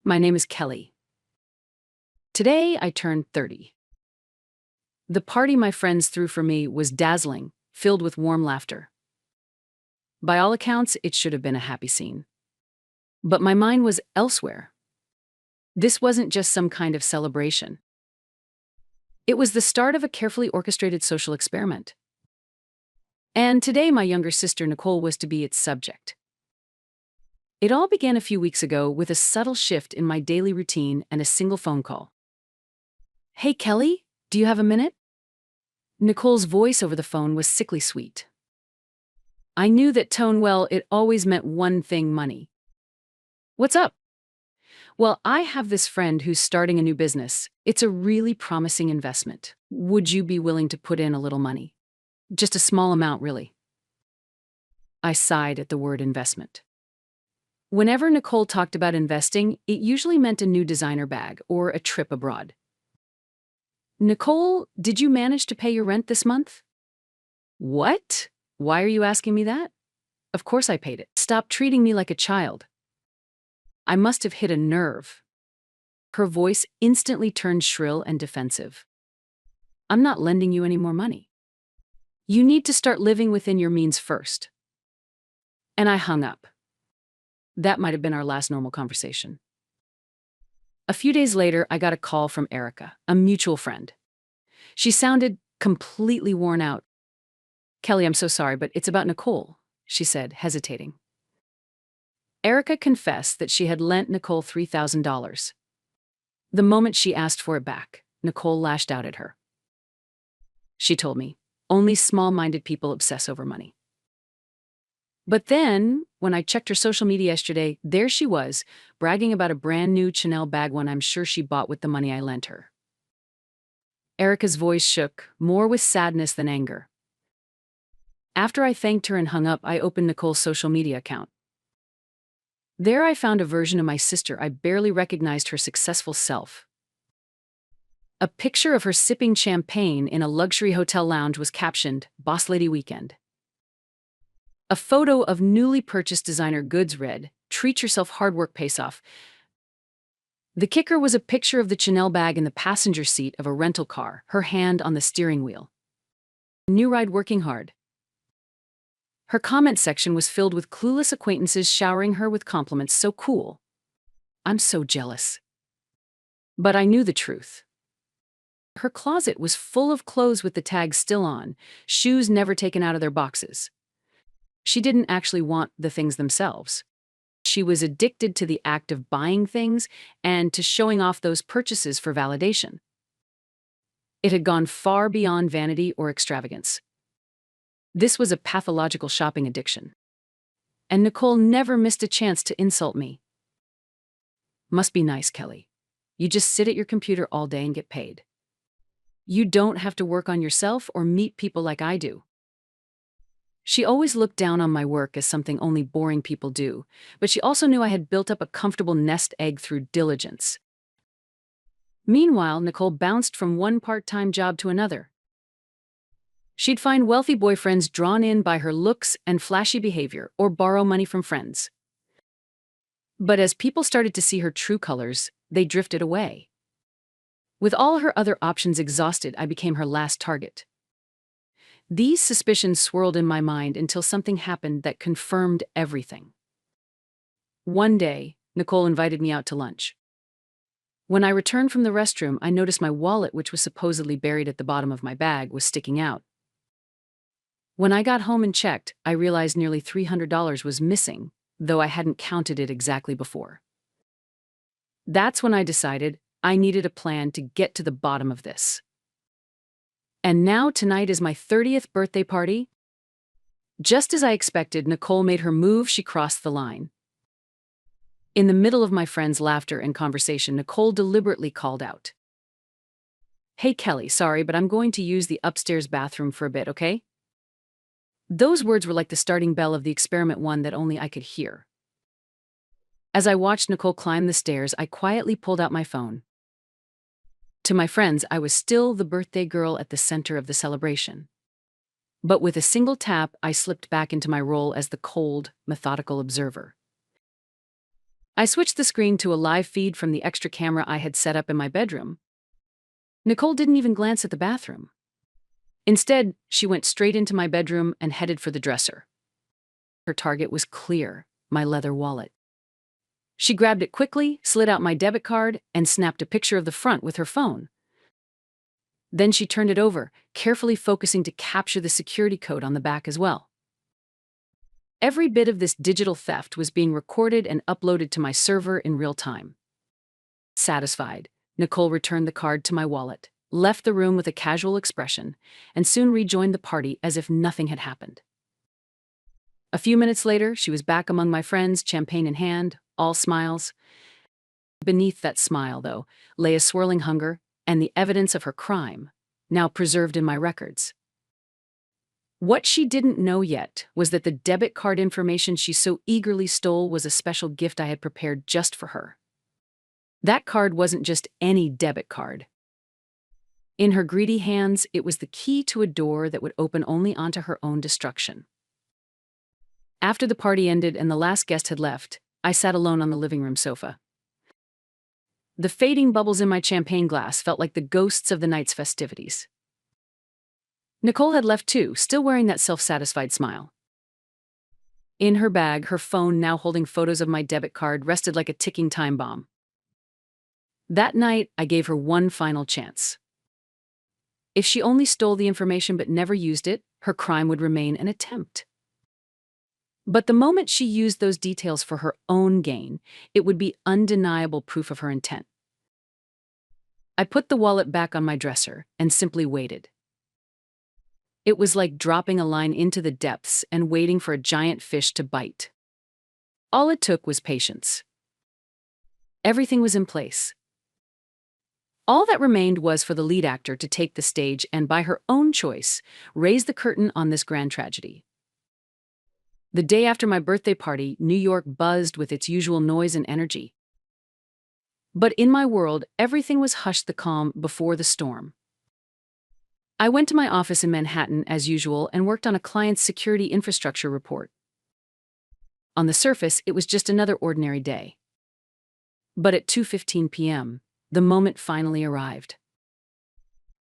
My name is Kelly. Today I turned 30. The party my friends threw for me was dazzling, filled with warm laughter. By all accounts, it should have been a happy scene. But my mind was elsewhere. This wasn't just some kind of celebration. It was the start of a carefully orchestrated social experiment. And today my younger sister Nicole was to be its subject. It all began a few weeks ago with a subtle shift in my daily routine and a single phone call. "Hey Kelly, do you have a minute?" Nicole's voice over the phone was sickly sweet. I knew that tone well, it always meant one thing: money. "What's up?" "Well, I have this friend who's starting a new business. It's a really promising investment. Would you be willing to put in a little money? Just a small amount, really." I sighed at the word investment. Whenever Nicole talked about investing, it usually meant a new designer bag or a trip abroad. "Nicole, did you manage to pay your rent this month?" "What? Why are you asking me that?" "Of course I paid it. Stop treating me like a child." I must have hit a nerve. Her voice instantly turned shrill and defensive. "I'm not lending you any more money. You need to start living within your means first." And I hung up. That might have been our last normal conversation. A few days later, I got a call from Erica, a mutual friend. She sounded completely worn out. "Kelly, I'm so sorry, but it's about Nicole," she said, hesitating. Erica confessed that she had lent Nicole $3,000. The moment she asked for it back, Nicole lashed out at her. She told me, "Only small-minded people obsess over money." But then, when I checked her social media yesterday, there she was, bragging about a brand new Chanel bag, one I'm sure she bought with the money I lent her. Erica's voice shook, more with sadness than anger. After I thanked her and hung up, I opened Nicole's social media account. There I found a version of my sister I barely recognized her successful self. A picture of her sipping champagne in a luxury hotel lounge was captioned, "Boss Lady Weekend." A photo of newly purchased designer goods read, "Treat yourself, hard work pays off." The kicker was a picture of the Chanel bag in the passenger seat of a rental car, her hand on the steering wheel. "New ride, working hard." Her comment section was filled with clueless acquaintances showering her with compliments. "So cool." "I'm so jealous." But I knew the truth. Her closet was full of clothes with the tags still on, shoes never taken out of their boxes. She didn't actually want the things themselves. She was addicted to the act of buying things and to showing off those purchases for validation. It had gone far beyond vanity or extravagance. This was a pathological shopping addiction. And Nicole never missed a chance to insult me. "Must be nice, Kelly. You just sit at your computer all day and get paid. You don't have to work on yourself or meet people like I do." She always looked down on my work as something only boring people do, but she also knew I had built up a comfortable nest egg through diligence. Meanwhile, Nicole bounced from one part-time job to another. She'd find wealthy boyfriends drawn in by her looks and flashy behavior, or borrow money from friends. But as people started to see her true colors, they drifted away. With all her other options exhausted, I became her last target. These suspicions swirled in my mind until something happened that confirmed everything. One day, Nicole invited me out to lunch. When I returned from the restroom, I noticed my wallet, which was supposedly buried at the bottom of my bag, was sticking out. When I got home and checked, I realized nearly $300 was missing, though I hadn't counted it exactly before. That's when I decided I needed a plan to get to the bottom of this. And now tonight is my 30th birthday party. Just as I expected, Nicole made her move. She crossed the line. In the middle of my friends' laughter and conversation, Nicole deliberately called out, "Hey Kelly, sorry, but I'm going to use the upstairs bathroom for a bit, okay?" Those words were like the starting bell of the experiment, one that only I could hear. As I watched Nicole climb the stairs, I quietly pulled out my phone. To my friends, I was still the birthday girl at the center of the celebration. But with a single tap, I slipped back into my role as the cold, methodical observer. I switched the screen to a live feed from the extra camera I had set up in my bedroom. Nicole didn't even glance at the bathroom. Instead, she went straight into my bedroom and headed for the dresser. Her target was clear: my leather wallet. She grabbed it quickly, slid out my debit card, and snapped a picture of the front with her phone. Then she turned it over, carefully focusing to capture the security code on the back as well. Every bit of this digital theft was being recorded and uploaded to my server in real time. Satisfied, Nicole returned the card to my wallet, left the room with a casual expression, and soon rejoined the party as if nothing had happened. A few minutes later, she was back among my friends, champagne in hand, all smiles. Beneath that smile, though, lay a swirling hunger and the evidence of her crime, now preserved in my records. What she didn't know yet was that the debit card information she so eagerly stole was a special gift I had prepared just for her. That card wasn't just any debit card. In her greedy hands, it was the key to a door that would open only onto her own destruction. After the party ended and the last guest had left, I sat alone on the living room sofa. The fading bubbles in my champagne glass felt like the ghosts of the night's festivities. Nicole had left too, still wearing that self-satisfied smile. In her bag, her phone, now holding photos of my debit card, rested like a ticking time bomb. That night, I gave her one final chance. If she only stole the information but never used it, her crime would remain an attempt. But the moment she used those details for her own gain, it would be undeniable proof of her intent. I put the wallet back on my dresser and simply waited. It was like dropping a line into the depths and waiting for a giant fish to bite. All it took was patience. Everything was in place. All that remained was for the lead actor to take the stage and, by her own choice, raise the curtain on this grand tragedy. The day after my birthday party, New York buzzed with its usual noise and energy. But in my world, everything was hushed the calm before the storm. I went to my office in Manhattan as usual and worked on a client's security infrastructure report. On the surface, it was just another ordinary day. But at 2:15 p.m., the moment finally arrived.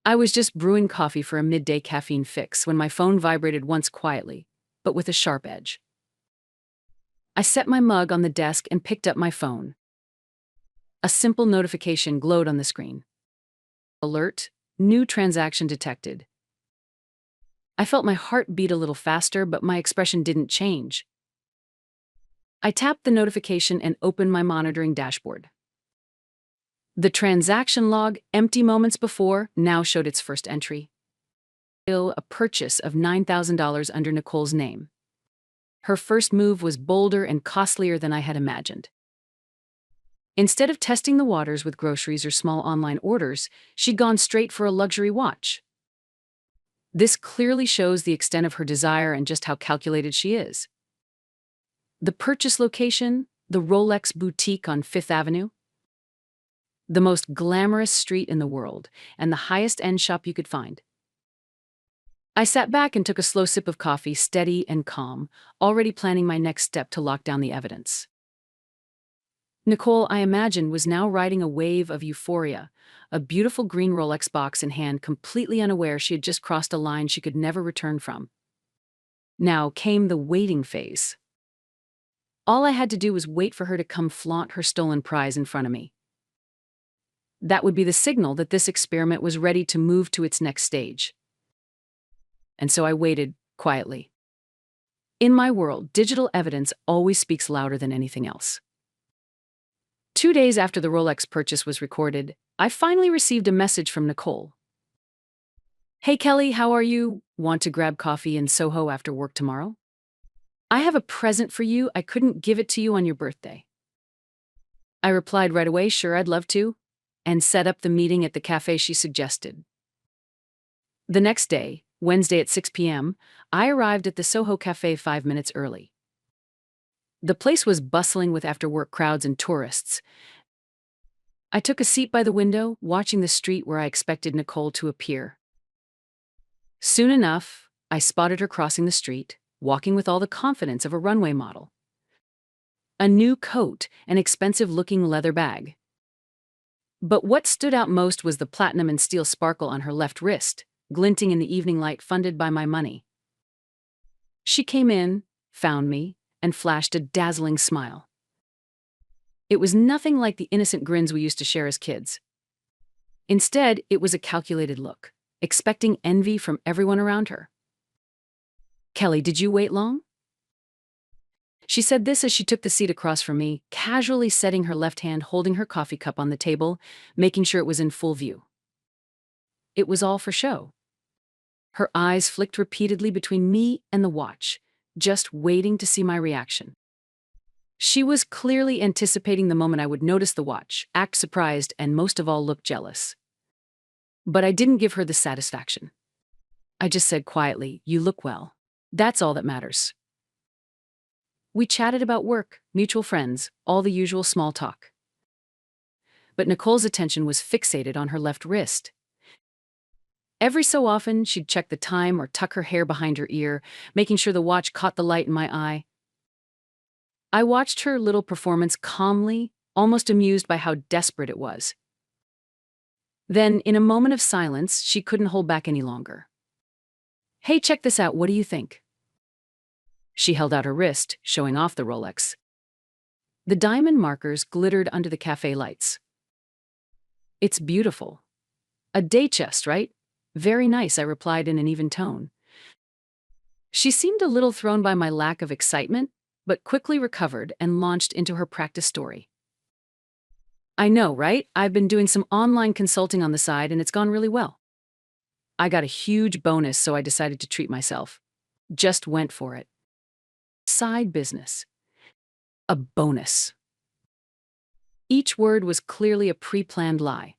I was just brewing coffee for a midday caffeine fix when my phone vibrated once quietly, but with a sharp edge. I set my mug on the desk and picked up my phone. A simple notification glowed on the screen. Alert, new transaction detected. I felt my heart beat a little faster, but my expression didn't change. I tapped the notification and opened my monitoring dashboard. The transaction log, empty moments before, now showed its first entry. A purchase of $9,000 under Nicole's name. Her first move was bolder and costlier than I had imagined. Instead of testing the waters with groceries or small online orders, she'd gone straight for a luxury watch. This clearly shows the extent of her desire and just how calculated she is. The purchase location, the Rolex boutique on Fifth Avenue. The most glamorous street in the world, and the highest-end shop you could find. I sat back and took a slow sip of coffee, steady and calm, already planning my next step to lock down the evidence. Nicole, I imagined, was now riding a wave of euphoria, a beautiful green Rolex box in hand, completely unaware she had just crossed a line she could never return from. Now came the waiting phase. All I had to do was wait for her to come flaunt her stolen prize in front of me. That would be the signal that this experiment was ready to move to its next stage. And so I waited, quietly. In my world, digital evidence always speaks louder than anything else. 2 days after the Rolex purchase was recorded, I finally received a message from Nicole. "Hey Kelly, how are you? Want to grab coffee in Soho after work tomorrow? I have a present for you. I couldn't give it to you on your birthday." I replied right away, "Sure, I'd love to," and set up the meeting at the cafe she suggested. The next day, Wednesday at 6 p.m., I arrived at the Soho Cafe 5 minutes early. The place was bustling with after-work crowds and tourists. I took a seat by the window, watching the street where I expected Nicole to appear. Soon enough, I spotted her crossing the street, walking with all the confidence of a runway model. a new coat, an expensive-looking leather bag. But what stood out most was the platinum and steel sparkle on her left wrist, glinting in the evening light funded by my money. She came in, found me, and flashed a dazzling smile. It was nothing like the innocent grins we used to share as kids. Instead, it was a calculated look, expecting envy from everyone around her. "Kelly, did you wait long?" She said this as she took the seat across from me, casually setting her left hand holding her coffee cup on the table, making sure it was in full view. It was all for show. Her eyes flicked repeatedly between me and the watch, just waiting to see my reaction. She was clearly anticipating the moment I would notice the watch, act surprised, and most of all look jealous. But I didn't give her the satisfaction. I just said quietly, "You look well. That's all that matters." We chatted about work, mutual friends, all the usual small talk. But Nicole's attention was fixated on her left wrist. Every so often, she'd check the time or tuck her hair behind her ear, making sure the watch caught the light in my eye. I watched her little performance calmly, almost amused by how desperate it was. Then, in a moment of silence, she couldn't hold back any longer. "Hey, check this out, what do you think?" She held out her wrist, showing off the Rolex. The diamond markers glittered under the cafe lights. "It's beautiful. A day chest, right?" "Very nice," I replied in an even tone. She seemed a little thrown by my lack of excitement, but quickly recovered and launched into her practice story. "I know, right? I've been doing some online consulting on the side and it's gone really well. I got a huge bonus, so I decided to treat myself. Just went for it. Side business. A bonus." Each word was clearly a pre-planned lie.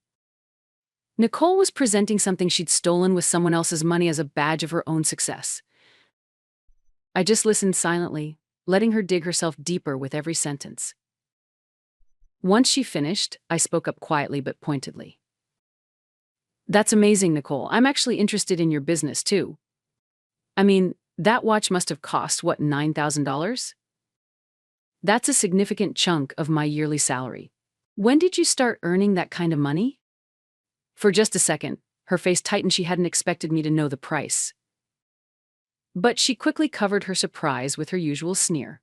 Nicole was presenting something she'd stolen with someone else's money as a badge of her own success. I just listened silently, letting her dig herself deeper with every sentence. Once she finished, I spoke up quietly but pointedly. "That's amazing, Nicole. I'm actually interested in your business, too. I mean, that watch must have cost, what, $9,000? That's a significant chunk of my yearly salary. When did you start earning that kind of money?" For just a second, her face tightened. She hadn't expected me to know the price. But she quickly covered her surprise with her usual sneer.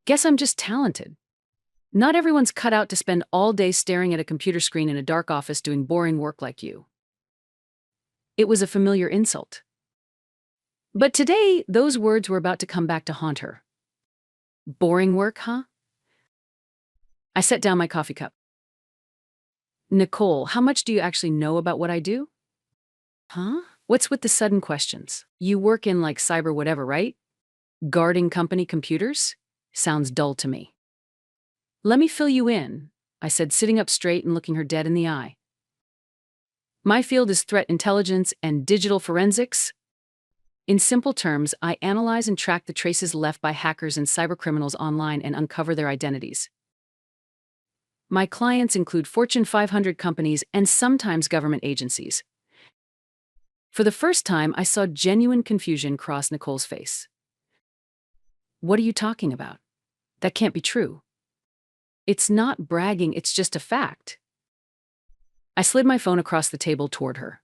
"Guess I'm just talented. Not everyone's cut out to spend all day staring at a computer screen in a dark office doing boring work like you." It was a familiar insult. But today, those words were about to come back to haunt her. "Boring work, huh?" I set down my coffee cup. "Nicole, how much do you actually know about what I do?" "Huh? What's with the sudden questions? You work in like cyber whatever, right? Guarding company computers? Sounds dull to me." "Let me fill you in," I said, sitting up straight and looking her dead in the eye. "My field is threat intelligence and digital forensics. In simple terms, I analyze and track the traces left by hackers and cybercriminals online and uncover their identities. My clients include Fortune 500 companies and sometimes government agencies." For the first time, I saw genuine confusion cross Nicole's face. "What are you talking about? That can't be true." "It's not bragging, it's just a fact." I slid my phone across the table toward her.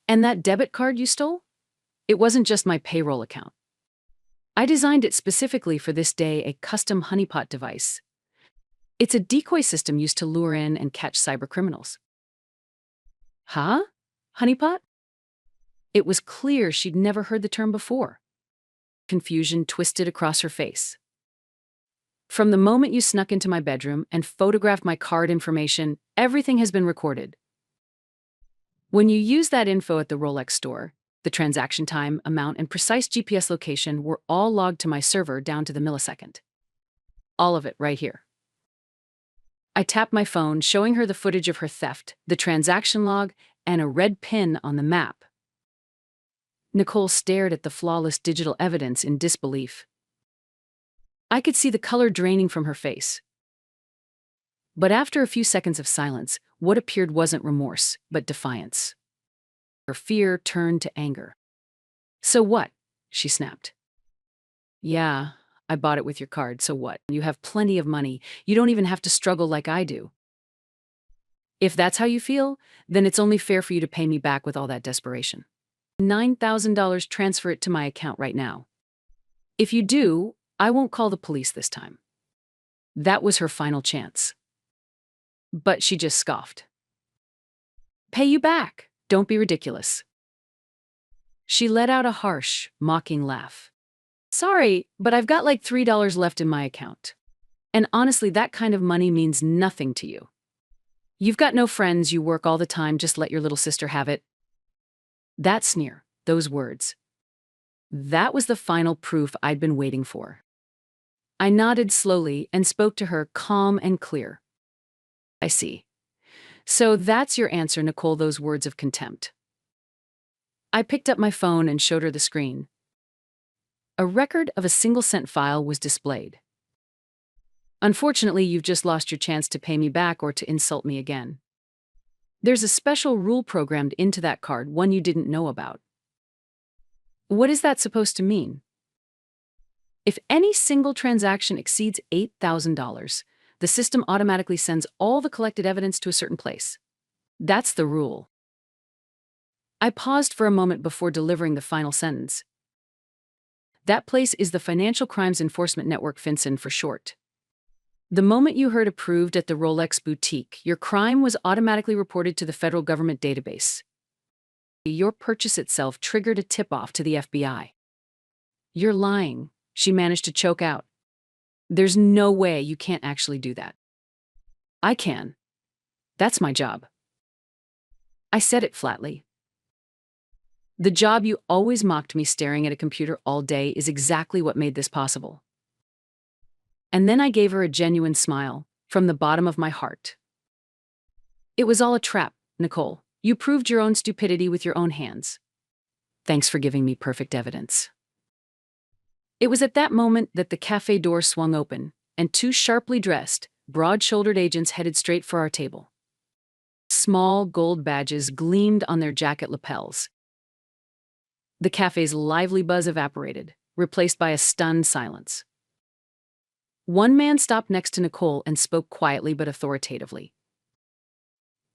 "And that debit card you stole? It wasn't just my payroll account. I designed it specifically for this day, a custom honeypot device. It's a decoy system used to lure in and catch cybercriminals." "Huh? Honeypot?" It was clear she'd never heard the term before. Confusion twisted across her face. "From the moment you snuck into my bedroom and photographed my card information, everything has been recorded. When you used that info at the Rolex store, the transaction time, amount, and precise GPS location were all logged to my server down to the millisecond. All of it right here." I tapped my phone, showing her the footage of her theft, the transaction log, and a red pin on the map. Nicole stared at the flawless digital evidence in disbelief. I could see the color draining from her face. But after a few seconds of silence, what appeared wasn't remorse, but defiance. Her fear turned to anger. "So what?" she snapped. "Yeah, I bought it with your card, so what? You have plenty of money. You don't even have to struggle like I do. If that's how you feel, then it's only fair for you to pay me back with all that desperation. $9,000, transfer it to my account right now. If you do, I won't call the police this time. That was her final chance. But she just scoffed. Pay you back. Don't be ridiculous. She let out a harsh, mocking laugh. Sorry, but I've got like $3 left in my account. And honestly, that kind of money means nothing to you. You've got no friends, you work all the time, just let your little sister have it. That sneer, those words. That was the final proof I'd been waiting for. I nodded slowly and spoke to her calm and clear. I see. So that's your answer, Nicole, those words of contempt. I picked up my phone and showed her the screen. A record of a single-cent file was displayed. Unfortunately, you've just lost your chance to pay me back or to insult me again. There's a special rule programmed into that card, one you didn't know about. What is that supposed to mean? If any single transaction exceeds $8,000, the system automatically sends all the collected evidence to a certain place. That's the rule. I paused for a moment before delivering the final sentence. That place is the Financial Crimes Enforcement Network, FinCEN for short. The moment you heard approved at the Rolex boutique, your crime was automatically reported to the federal government database. Your purchase itself triggered a tip-off to the FBI. You're lying, she managed to choke out. There's no way you can't actually do that. I can. That's my job. I said it flatly. The job you always mocked me staring at a computer all day is exactly what made this possible. And then I gave her a genuine smile, from the bottom of my heart. It was all a trap, Nicole. You proved your own stupidity with your own hands. Thanks for giving me perfect evidence. It was at that moment that the cafe door swung open, and two sharply dressed, broad-shouldered agents headed straight for our table. Small gold badges gleamed on their jacket lapels. The cafe's lively buzz evaporated, replaced by a stunned silence. One man stopped next to Nicole and spoke quietly but authoritatively.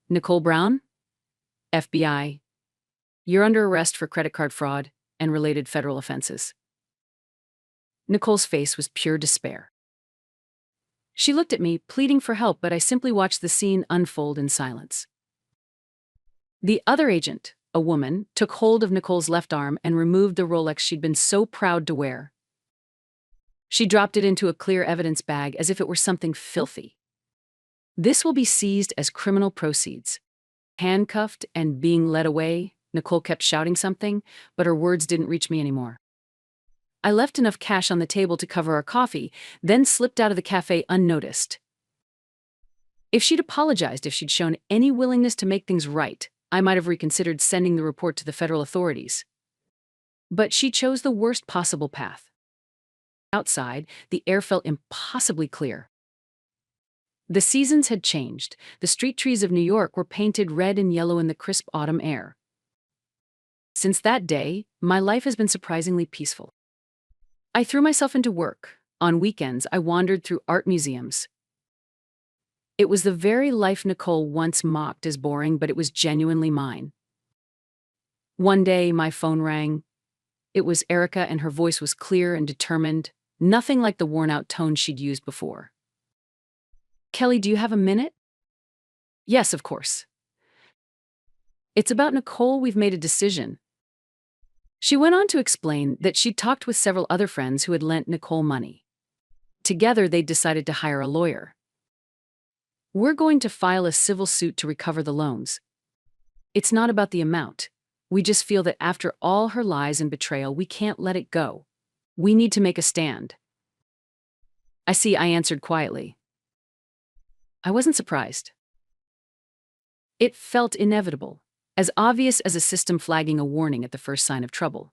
Nicole Brown? FBI. You're under arrest for credit card fraud and related federal offenses. Nicole's face was pure despair. She looked at me, pleading for help, but I simply watched the scene unfold in silence. The other agent, a woman, took hold of Nicole's left arm and removed the Rolex she'd been so proud to wear. She dropped it into a clear evidence bag as if it were something filthy. This will be seized as criminal proceeds. Handcuffed and being led away, Nicole kept shouting something, but her words didn't reach me anymore. I left enough cash on the table to cover our coffee, then slipped out of the cafe unnoticed. If she'd apologized, if she'd shown any willingness to make things right, I might have reconsidered sending the report to the federal authorities. But she chose the worst possible path. Outside, the air felt impossibly clear. The seasons had changed. The street trees of New York were painted red and yellow in the crisp autumn air. Since that day, my life has been surprisingly peaceful. I threw myself into work. On weekends, I wandered through art museums. It was the very life Nicole once mocked as boring, but it was genuinely mine. One day, my phone rang. It was Erica, and her voice was clear and determined, nothing like the worn-out tone she'd used before. Kelly, do you have a minute? Yes, of course. It's about Nicole. We've made a decision. She went on to explain that she'd talked with several other friends who had lent Nicole money. Together, they'd decided to hire a lawyer. We're going to file a civil suit to recover the loans. It's not about the amount. We just feel that after all her lies and betrayal, we can't let it go. We need to make a stand. I see, I answered quietly. I wasn't surprised. It felt inevitable, as obvious as a system flagging a warning at the first sign of trouble.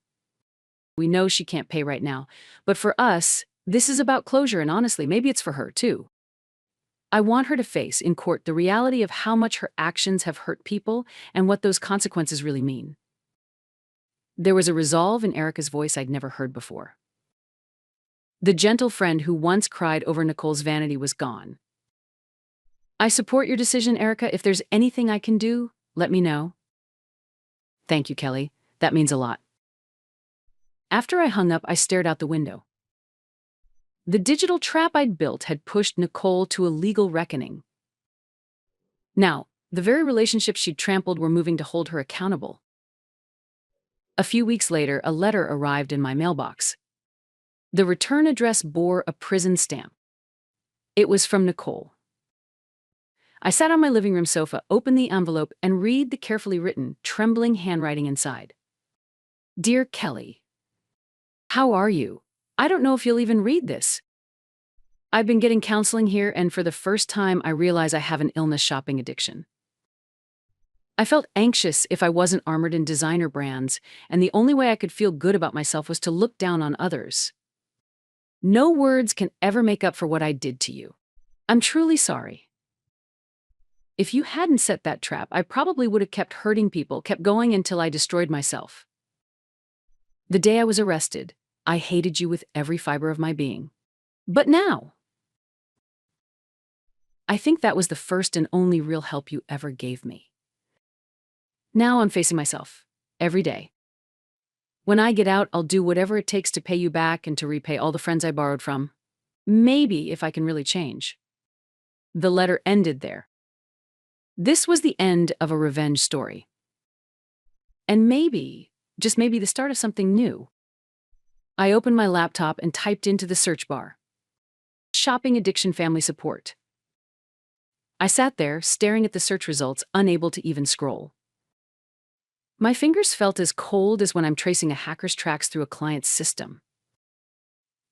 We know she can't pay right now, but for us, this is about closure, and honestly, maybe it's for her too. I want her to face in court the reality of how much her actions have hurt people and what those consequences really mean. There was a resolve in Erica's voice I'd never heard before. The gentle friend who once cried over Nicole's vanity was gone. I support your decision, Erica. If there's anything I can do, let me know. Thank you, Kelly. That means a lot. After I hung up, I stared out the window. The digital trap I'd built had pushed Nicole to a legal reckoning. Now, the very relationships she'd trampled were moving to hold her accountable. A few weeks later, a letter arrived in my mailbox. The return address bore a prison stamp. It was from Nicole. I sat on my living room sofa, opened the envelope, and read the carefully written, trembling handwriting inside. Dear Kelly, how are you? I don't know if you'll even read this. I've been getting counseling here, and for the first time, I realize I have an illness shopping addiction. I felt anxious if I wasn't armored in designer brands, and the only way I could feel good about myself was to look down on others. No words can ever make up for what I did to you. I'm truly sorry. If you hadn't set that trap, I probably would have kept hurting people, kept going until I destroyed myself. The day I was arrested, I hated you with every fiber of my being. But now, I think that was the first and only real help you ever gave me. Now I'm facing myself, every day. When I get out, I'll do whatever it takes to pay you back and to repay all the friends I borrowed from. Maybe if I can really change. The letter ended there. This was the end of a revenge story. And maybe, just maybe, the start of something new. I opened my laptop and typed into the search bar, shopping addiction family support. I sat there, staring at the search results, unable to even scroll. My fingers felt as cold as when I'm tracing a hacker's tracks through a client's system.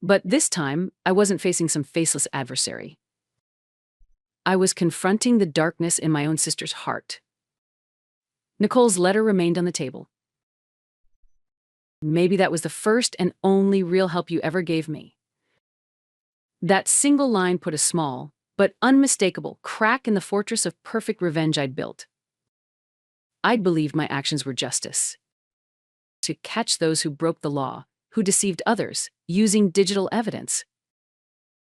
But this time, I wasn't facing some faceless adversary. I was confronting the darkness in my own sister's heart. Nicole's letter remained on the table. Maybe that was the first and only real help you ever gave me. That single line put a small, but unmistakable, crack in the fortress of perfect revenge I'd built. I'd believed my actions were justice. To catch those who broke the law, who deceived others, using digital evidence.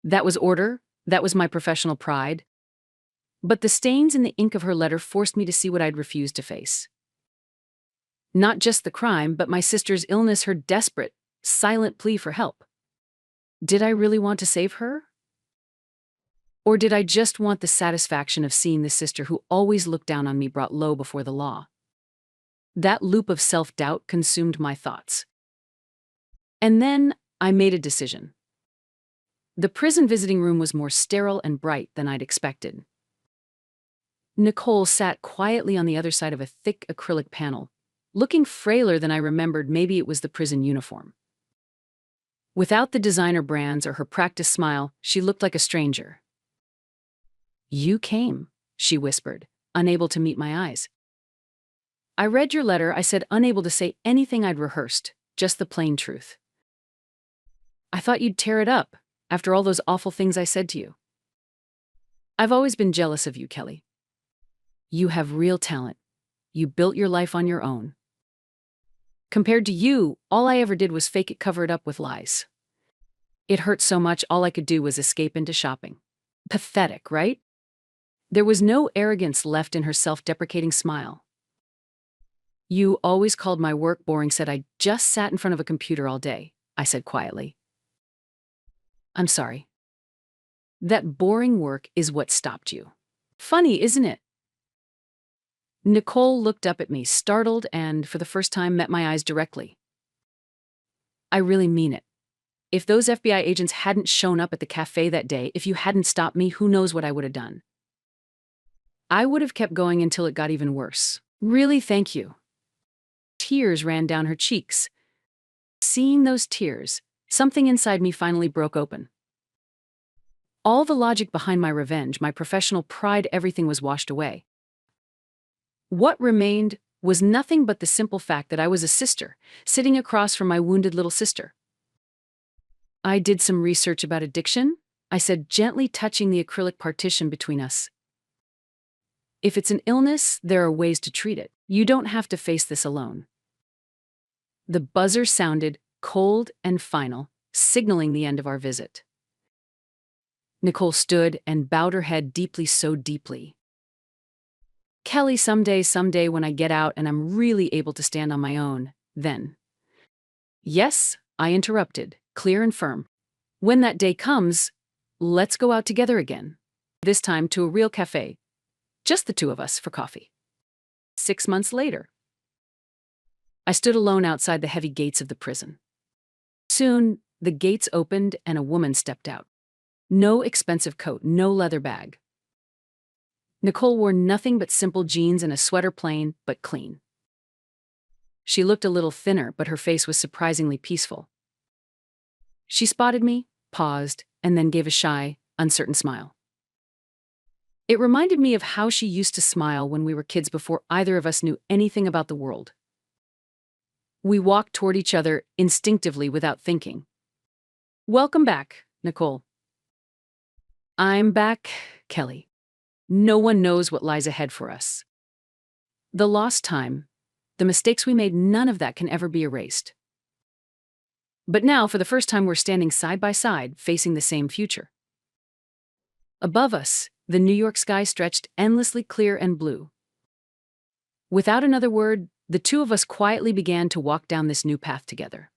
That was order, that was my professional pride. But the stains in the ink of her letter forced me to see what I'd refused to face. Not just the crime, but my sister's illness, her desperate, silent plea for help. Did I really want to save her? Or did I just want the satisfaction of seeing the sister who always looked down on me brought low before the law? That loop of self-doubt consumed my thoughts. And then I made a decision. The prison visiting room was more sterile and bright than I'd expected. Nicole sat quietly on the other side of a thick acrylic panel, looking frailer than I remembered. Maybe it was the prison uniform. Without the designer brands or her practiced smile, she looked like a stranger. You came, she whispered, unable to meet my eyes. I read your letter, I said, unable to say anything I'd rehearsed, just the plain truth. I thought you'd tear it up, after all those awful things I said to you. I've always been jealous of you, Kelly. You have real talent. You built your life on your own. Compared to you, all I ever did was fake it, cover it up with lies. It hurt so much, all I could do was escape into shopping. Pathetic, right? There was no arrogance left in her self-deprecating smile. You always called my work boring, said I just sat in front of a computer all day, I said quietly. I'm sorry. That boring work is what stopped you. Funny, isn't it? Nicole looked up at me, startled, and for the first time met my eyes directly. I really mean it. If those FBI agents hadn't shown up at the cafe that day, if you hadn't stopped me, who knows what I would have done. I would have kept going until it got even worse. Really, thank you. Tears ran down her cheeks. Seeing those tears, something inside me finally broke open. All the logic behind my revenge, my professional pride, everything was washed away. What remained was nothing but the simple fact that I was a sister, sitting across from my wounded little sister. I did some research about addiction, I said, gently touching the acrylic partition between us. If it's an illness, there are ways to treat it. You don't have to face this alone. The buzzer sounded, cold and final, signaling the end of our visit. Nicole stood and bowed her head deeply, so deeply. Kelly, someday when I get out and I'm really able to stand on my own, then. Yes, I interrupted, clear and firm. When that day comes, let's go out together again. This time to a real cafe. Just the two of us for coffee. 6 months later, I stood alone outside the heavy gates of the prison. Soon, the gates opened and a woman stepped out. No expensive coat, no leather bag. Nicole wore nothing but simple jeans and a sweater, plain but clean. She looked a little thinner, but her face was surprisingly peaceful. She spotted me, paused, and then gave a shy, uncertain smile. It reminded me of how she used to smile when we were kids before either of us knew anything about the world. We walked toward each other instinctively without thinking. Welcome back, Nicole. I'm back, Kelly. No one knows what lies ahead for us. The lost time, the mistakes we made, none of that can ever be erased. But now, for the first time, we're standing side by side, facing the same future. Above us, the New York sky stretched endlessly clear and blue. Without another word, the two of us quietly began to walk down this new path together.